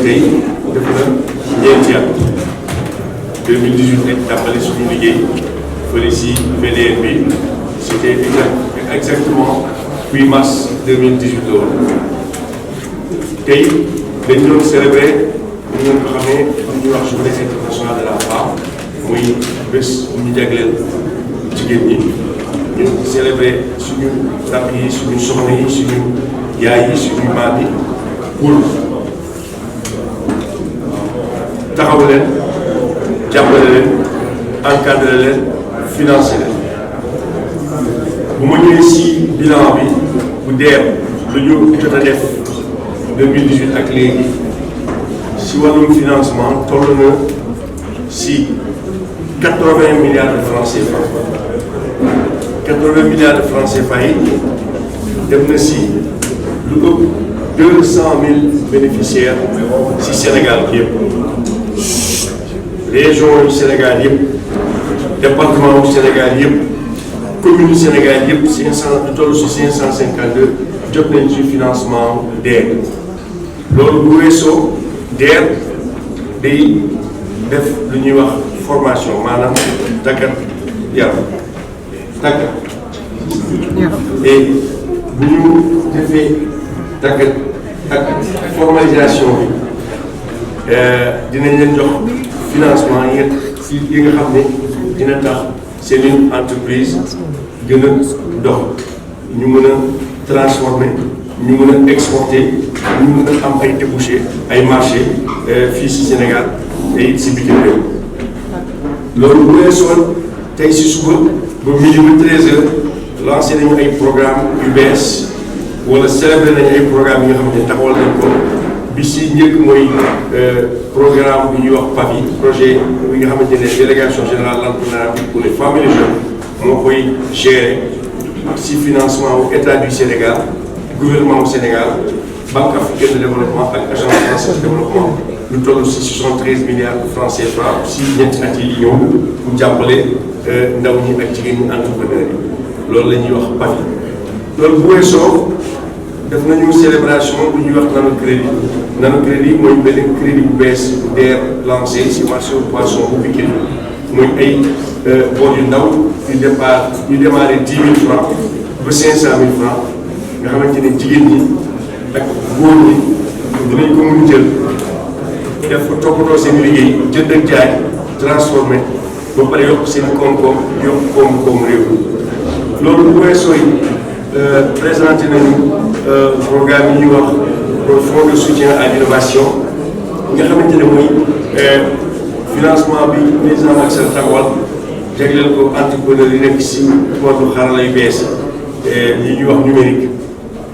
tey def na ñeenti at 2018 lañ tàmbali suñu liggéey fële si VDN bi c'était exactement 8 mars 2018 la woon tey dañ doon célébrer ñu ngeen ko xamee am ñuy wax journée internationale de la femme muy bés bu ñu jagleel jigéen ñi ñu célébrer suñu rakk yi suñu soxna yi suñu yaay yi suñu maam yi pour taxaw leen jàppale leen encadrer leen financer leen bu ma ñëwee si bilan bi bu DER lu ñu jot a def 2018 ak léegi si wàllum financement toll na si 80 milliards de francs CFA 80 milliards de francs CFA yi dem na si lu ëpp 200 000 bénéficiaires si Sénégal bi yëpp région yu Sénégal yëpp département yu Sénégal yëpp commune yu Sénégal yëpp 500 lu toll si 552 jot nañ ci financement DER loolu bu weesoo DER day def lu ñuy wax formation maanaam tàggat yaram tàggat et bu ñu defee tàggat ak formalisation bi dinañ leen jox financement yi nga xam ne dina tax seen une entreprise gën a dox ñu mën a transformer ñu mën a exporter ñu mën a am ay débouchés ay marché fii si Sénégal et si bitim réew loolu bu weesoo tey si suba ba midi ba 13h lancé nañu ay programme yu bees wala célébré nañu ay programme yi nga xam ne taxawal nañ ko bi si njëkk mooy programme bu ñuy wax PAVI projet bi nga xamante ne délégation générale l'entrepreneuriat pour les femmes et les jeunes moo koy gérer si financement wu état du Sénégal gouvernement du Sénégal banque africaine de développement ak agence française de développement lu toll si 73 milliards de francs CFA si ñetti at yi ñëw pour jàppale ndaw ñi ak jigéen ñi entrepreneur yi loolu la ñuy wax PAVI loolu bu weesoo def nañu célébration bu ñuy wax nano crédit mooy benn crédit bu bees bu DER lancé si marché au poisson bu Pikine mooy ay bool yu ndaw yu démarré 10 000 francs ba 500 000 francs nga xamante ne jigéen ñi ak góor ñi dinañ ko mën jël def ko toppatoo seen liggéey jënd ak jaay transformé ba pare yokk seen koom-koom yokk koom-koom réew loolu bu weesoo yi présenté nañu programme yi ñuy wax fonds de soutien à l'innovation nga xamante ne mooy financement bi président Macky Sall taxawal jagleel ko entrepreneur yi nekk si wàllu xarala yu bees yi ñuy wax numérique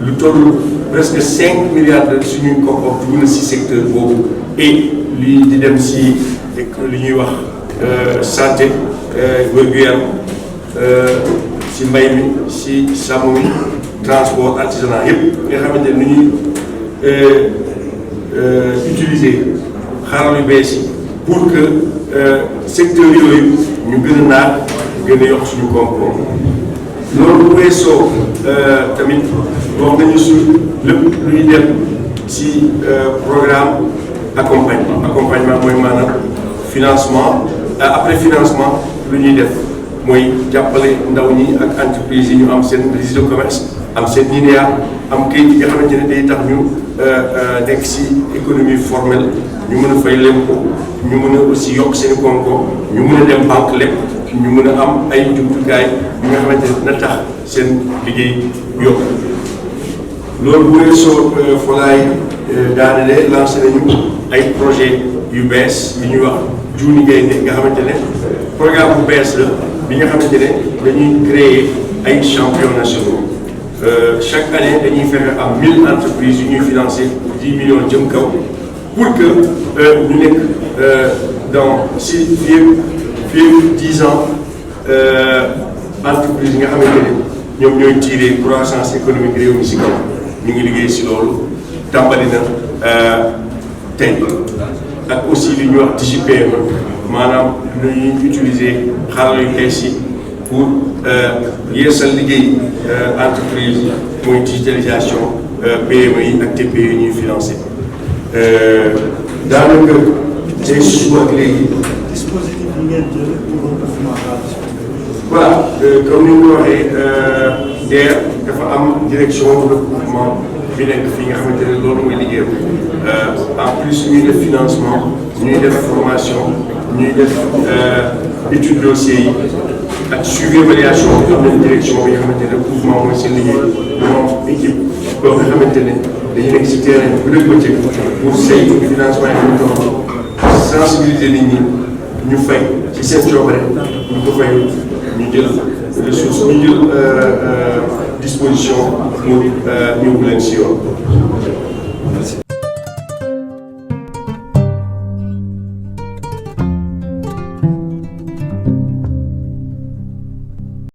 lu toll presque 5 milliards de suñuy koppar dugg na si secteur boobu et lii di dem si li ñuy wax santé wér-gu-yaram si mbay mi si sàmm mi transport artisanat yëpp nga xamante ne ñuy utiliser xarala yu bees yi pour que secteur yooyu ñu gën a naat gën a yokk suñu koom-koom loolu bu weesoo tamit wax nañu su lépp luy dem ci programme accompagnement mooy maanaam financement après financement lu ñuy def mooy jàppale ndaw ñi ak entreprise yi ñu am seen registre de commerce am seen NINEA am kayit yi nga xamante ne day tax ñu nekk ci économie formelle ñu mën a fay lempo ñu mën a aussi yokk seen koom-koom ñu mën a dem banque lépp ñu mën a am ay jumtukaay yi nga xamante ne dina tax seen liggéey yokk loolu bu weesoo folaay daanele lancé nañu ay projet yu bees yi ñuy wax Juuni Gaynde nga xamante ne programme bu bees la bi nga xamante ne dañuy créer ay champions nationaux chaque année dañuy fexe am 1000 entreprises yu ñuy financer 10 millions jëm kaw pour que ñu nekk dans si fii 10 ans entreprise yi nga xamante ne ñoom ñooy tirer croissance économique réew mi si kaw ñu ngi liggéey si loolu tàmbali na tey ak aussi li ñuy wax DigiPM maanaam lu ñuy utiliser xarala yu bees yi pour yeesal liggéey entreprise mooy digitalisation PME yi ak TPE yi ñuy financé daanaka tey suba ak léegi. dispositif yi ngeen jël pour voilà comme ni nga ko waxee DER dafa am direction de recouvrement bi nekk fii nga xamante ne loolu mooy liggéeyam en plus ñuy def financement ñuy def formation ñuy def étude dossier yi ak suivi évaluation am nañ direction bi nga xamante ne recouvrement mooy seen liggéey moom équipe boo nga xamante ne dañu nekk si terrain bu dëgg bëccëg pour saytu financement yi ñu toll sensibiliser nit ñi ñu fay ci seen coobare ñu ko fay ñu jël ressource ñu jël disposition pour ñu leen si yoon